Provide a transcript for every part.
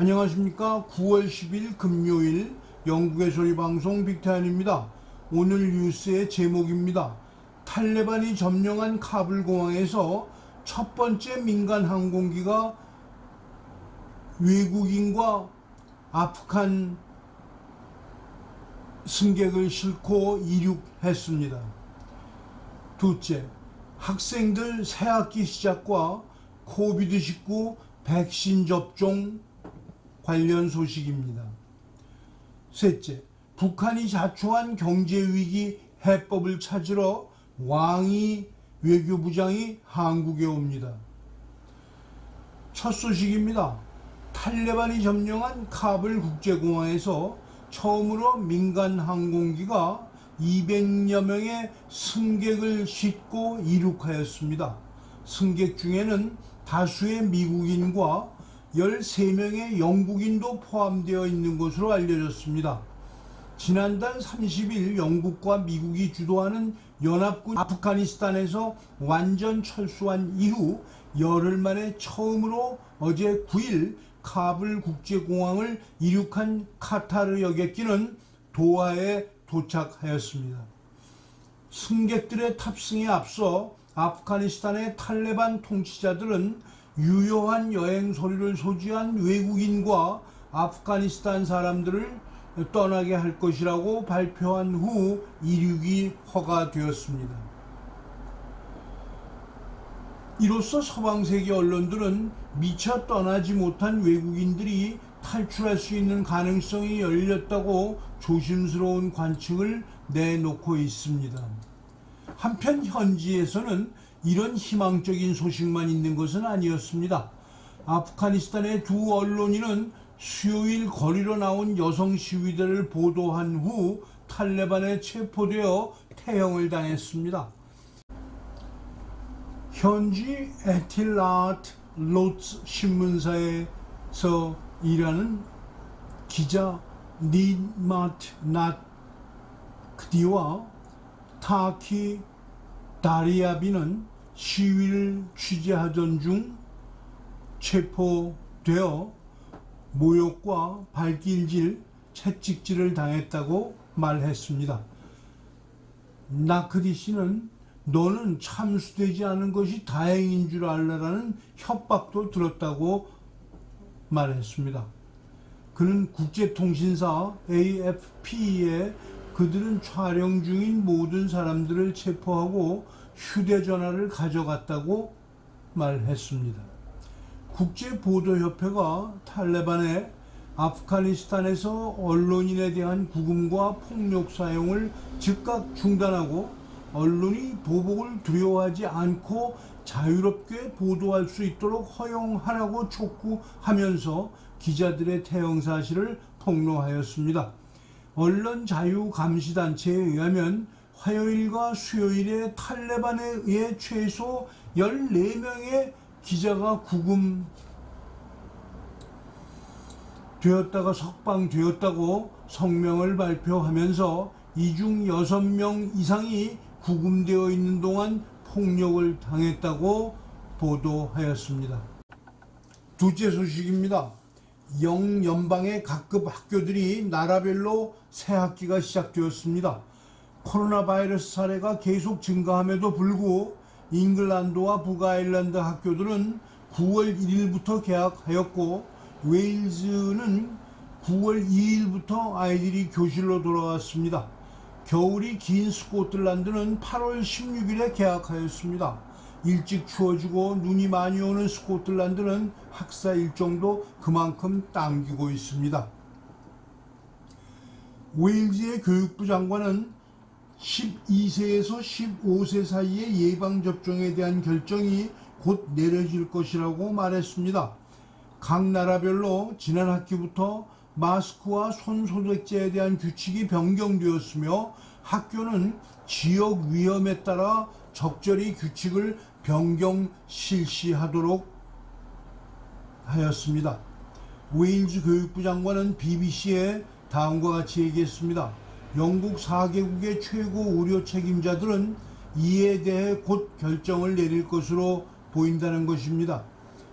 안녕하십니까. 9월 10일 금요일 영국의 소리방송 빅타임입니다. 오늘 뉴스의 제목입니다. 탈레반이 점령한 카불 공항에서 첫 번째 민간 항공기가 외국인과 아프간 승객을 싣고 이륙했습니다. 둘째, 학생들 새학기 시작과 코비드19 백신 접종 관련 소식입니다. 셋째, 북한이 자초한 경제위기 해법을 찾으러 왕이 외교부장이 한국에 옵니다. 첫 소식입니다. 탈레반이 점령한 카불 국제공항에서 처음으로 민간 항공기가 200여 명의 승객을 싣고 이륙하였습니다. 승객 중에는 다수의 미국인과 13명의 영국인도 포함되어 있는 것으로 알려졌습니다. 지난달 30일 영국과 미국이 주도하는 연합군 아프가니스탄에서 완전 철수한 이후 열흘 만에 처음으로 어제 9일 카불 국제공항을 이륙한 카타르 여객기는 도하에 도착하였습니다. 승객들의 탑승에 앞서 아프가니스탄의 탈레반 통치자들은 유효한 여행 서류를 소지한 외국인과 아프가니스탄 사람들을 떠나게 할 것이라고 발표한 후 이륙이 허가되었습니다. 이로써 서방세계 언론들은 미처 떠나지 못한 외국인들이 탈출할 수 있는 가능성이 열렸다고 조심스러운 관측을 내놓고 있습니다. 한편 현지에서는 이런 희망적인 소식만 있는 것은 아니었습니다. 아프가니스탄의 두 언론인은 수요일 거리로 나온 여성 시위대를 보도한 후 탈레반에 체포되어 태형을 당했습니다. 현지 에틸라트 로츠 신문사에서 일하는 기자 니마트 나크디와 타키 다리아비는 시위를 취재하던 중 체포되어 모욕과 발길질, 채찍질을 당했다고 말했습니다. 나크디 씨는 너는 참수되지 않은 것이 다행인 줄 알라라는 협박도 들었다고 말했습니다. 그는 국제통신사 AFP에 그들은 촬영 중인 모든 사람들을 체포하고 휴대전화를 가져갔다고 말했습니다. 국제보도협회가 탈레반의 아프가니스탄에서 언론인에 대한 구금과 폭력 사용을 즉각 중단하고 언론이 보복을 두려워하지 않고 자유롭게 보도할 수 있도록 허용하라고 촉구하면서 기자들의 태형 사실을 폭로하였습니다. 언론자유감시단체에 의하면 화요일과 수요일에 탈레반에 의해 최소 14명의 기자가 구금되었다가 석방되었다고 성명을 발표하면서 이 중 6명 이상이 구금되어 있는 동안 폭력을 당했다고 보도하였습니다. 둘째 소식입니다. 영연방의 각급 학교들이 나라별로 새 학기가 시작되었습니다. 코로나 바이러스 사례가 계속 증가함에도 불구하고 잉글랜드와 북아일랜드 학교들은 9월 1일부터 개학하였고 웨일즈는 9월 2일부터 아이들이 교실로 돌아왔습니다. 겨울이 긴 스코틀랜드는 8월 16일에 개학하였습니다. 일찍 추워지고 눈이 많이 오는 스코틀랜드는 학사 일정도 그만큼 당기고 있습니다. 웨일즈의 교육부 장관은 12세에서 15세 사이의 예방접종에 대한 결정이 곧 내려질 것이라고 말했습니다. 각 나라별로 지난 학기부터 마스크와 손소독제에 대한 규칙이 변경되었으며 학교는 지역 위험에 따라 적절히 규칙을 변경 실시하도록 하였습니다. 웨일즈 교육부 장관은 BBC에 다음과 같이 얘기했습니다. 영국 4개국의 최고 의료 책임자들은 이에 대해 곧 결정을 내릴 것으로 보인다는 것입니다.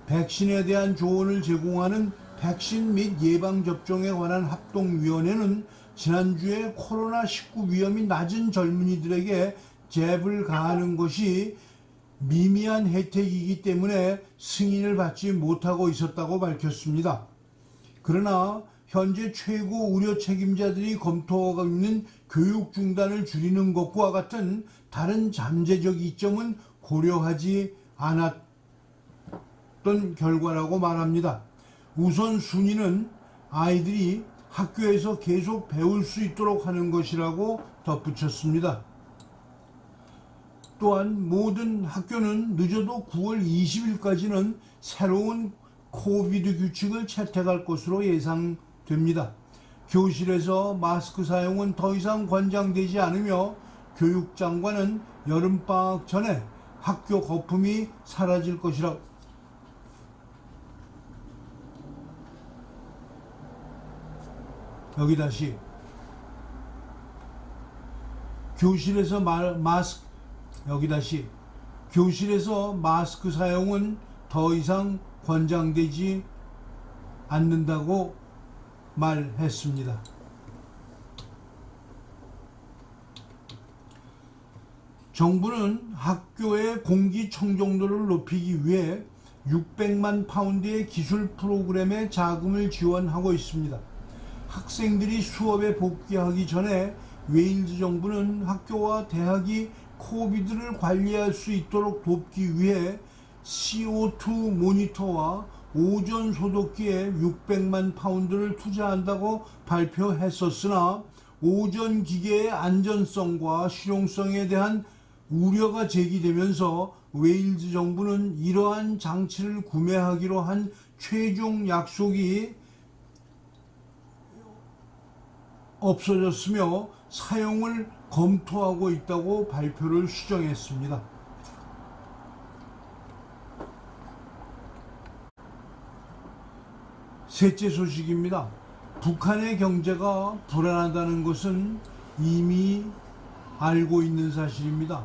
백신에 대한 조언을 제공하는 백신 및 예방접종에 관한 합동위원회는 지난주에 코로나19 위험이 낮은 젊은이들에게 잽을 가하는 것이 미미한 혜택이기 때문에 승인을 받지 못하고 있었다고 밝혔습니다. 그러나 현재 최고 의료 책임자들이 검토하고 있는 교육 중단을 줄이는 것과 같은 다른 잠재적 이점은 고려하지 않았던 결과라고 말합니다. 우선 순위는 아이들이 학교에서 계속 배울 수 있도록 하는 것이라고 덧붙였습니다. 또한 모든 학교는 늦어도 9월 20일까지는 새로운 코비드 규칙을 채택할 것으로 예상됩니다. 교실에서 마스크 사용은 더 이상 권장되지 않으며 교육장관은 여름방학 전에 학교 거품이 사라질 것이라 여기 다시 교실에서 마스크 사용은 더 이상 권장되지 않는다고 말했습니다. 정부는 학교의 공기청정도를 높이기 위해 600만 파운드의 기술 프로그램에 자금을 지원하고 있습니다. 학생들이 수업에 복귀하기 전에 웨일즈 정부는 학교와 대학이 코비드를 관리할 수 있도록 돕기 위해 CO2 모니터와 오존 소독기에 600만 파운드를 투자한다고 발표했었으나 오존 기계의 안전성과 실용성에 대한 우려가 제기되면서 웨일즈 정부는 이러한 장치를 구매하기로 한 최종 약속이 없어졌으며 사용을 검토하고 있다고 발표를 수정했습니다. 셋째 소식입니다. 북한의 경제가 불안하다는 것은 이미 알고 있는 사실입니다.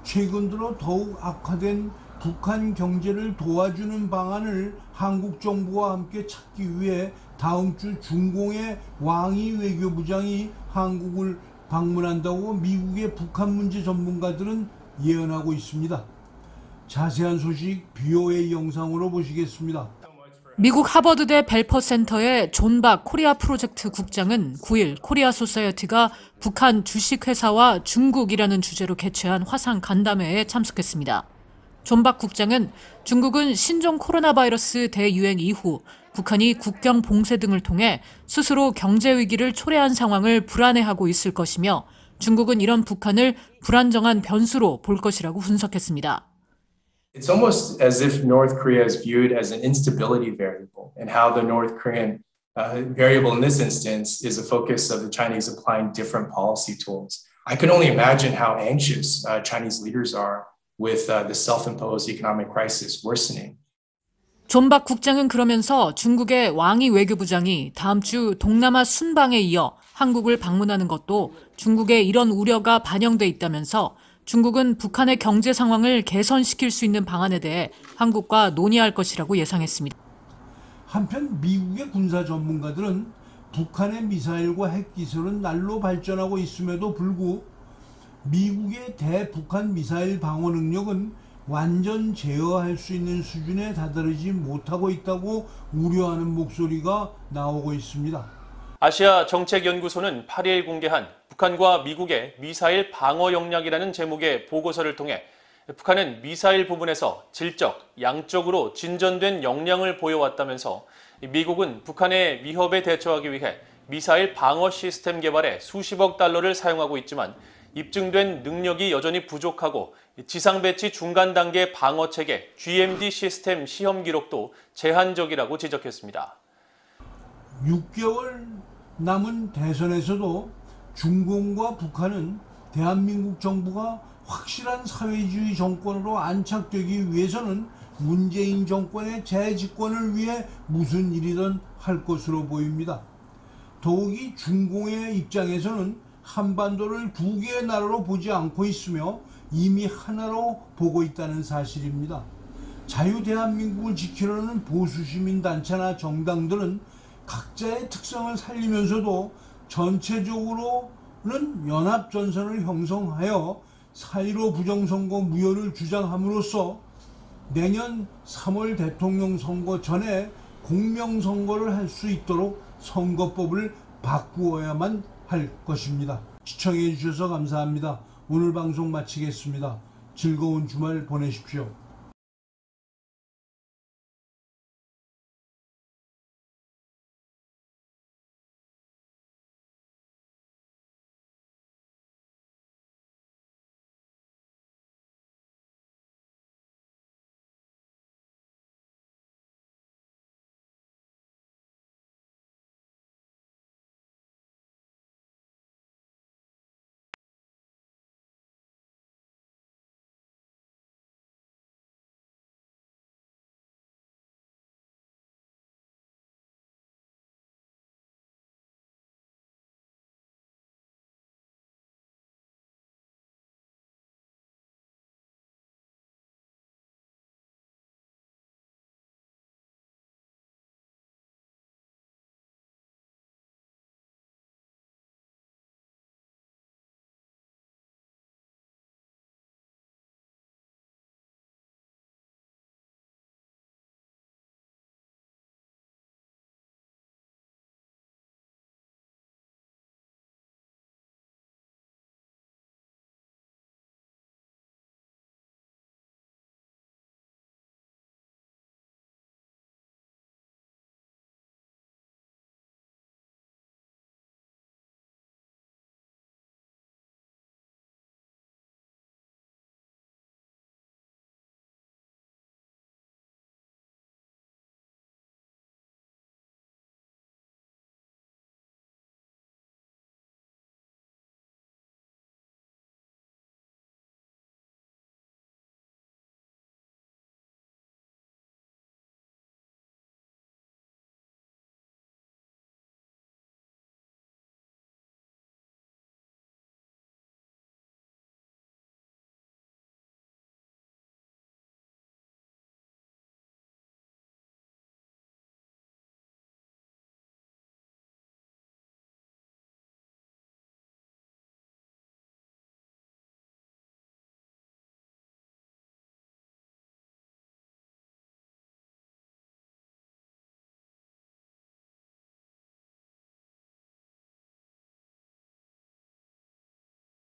최근 들어 더욱 악화된 북한 경제를 도와주는 방안을 한국 정부와 함께 찾기 위해 다음 주 중공의 왕이 외교부장이 한국을 방문한다고 미국의 북한 문제 전문가들은 예언하고 있습니다. 자세한 소식 BOA 영상으로 보시겠습니다. 미국 하버드대 벨퍼 센터의 존 박 코리아 프로젝트 국장은 9일 코리아 소사이어티가 북한 주식회사와 중국이라는 주제로 개최한 화상 간담회에 참석했습니다. 존 박 국장은 중국은 신종 코로나 바이러스 대유행 이후 북한이 국경 봉쇄 등을 통해 스스로 경제 위기를 초래한 상황을 불안해하고 있을 것이며 중국은 이런 북한을 불안정한 변수로 볼 것이라고 분석했습니다. It's almost as if North Korea is viewed as an instability variable, and how the North Korean variable in this instance is a focus of the Chinese applying different policy tools. I can only imagine how anxious Chinese leaders are with the self-imposed economic crisis worsening. 존 박 국장은 그러면서 중국의 왕이 외교부장이 다음 주 동남아 순방에 이어 한국을 방문하는 것도 중국의 이런 우려가 반영돼 있다면서 중국은 북한의 경제 상황을 개선시킬 수 있는 방안에 대해 한국과 논의할 것이라고 예상했습니다. 한편 미국의 군사 전문가들은 북한의 미사일과 핵기술은 날로 발전하고 있음에도 불구하고 미국의 대북한 미사일 방어 능력은 완전 제어할 수 있는 수준에 다다르지 못하고 있다고 우려하는 목소리가 나오고 있습니다. 아시아 정책연구소는 8일 공개한 북한과 미국의 미사일 방어 역량이라는 제목의 보고서를 통해 북한은 미사일 부분에서 질적, 양적으로 진전된 역량을 보여왔다면서 미국은 북한의 위협에 대처하기 위해 미사일 방어 시스템 개발에 수십억 달러를 사용하고 있지만 입증된 능력이 여전히 부족하고 지상 배치 중간 단계 방어 체계 GMD 시스템 시험 기록도 제한적이라고 지적했습니다. 6개월 남은 대선에서도 중공과 북한은 대한민국 정부가 확실한 사회주의 정권으로 안착되기 위해서는 문재인 정권의 재집권을 위해 무슨 일이든 할 것으로 보입니다. 더욱이 중공의 입장에서는 한반도를 두 개의 나라로 보지 않고 있으며 이미 하나로 보고 있다는 사실입니다. 자유대한민국을 지키려는 보수시민단체나 정당들은 각자의 특성을 살리면서도 전체적으로는 연합전선을 형성하여 4.15 부정선거 무효를 주장함으로써 내년 3월 대통령 선거 전에 공명선거를 할 수 있도록 선거법을 바꾸어야만 할 것입니다. 시청해 주셔서 감사합니다. 오늘 방송 마치겠습니다. 즐거운 주말 보내십시오.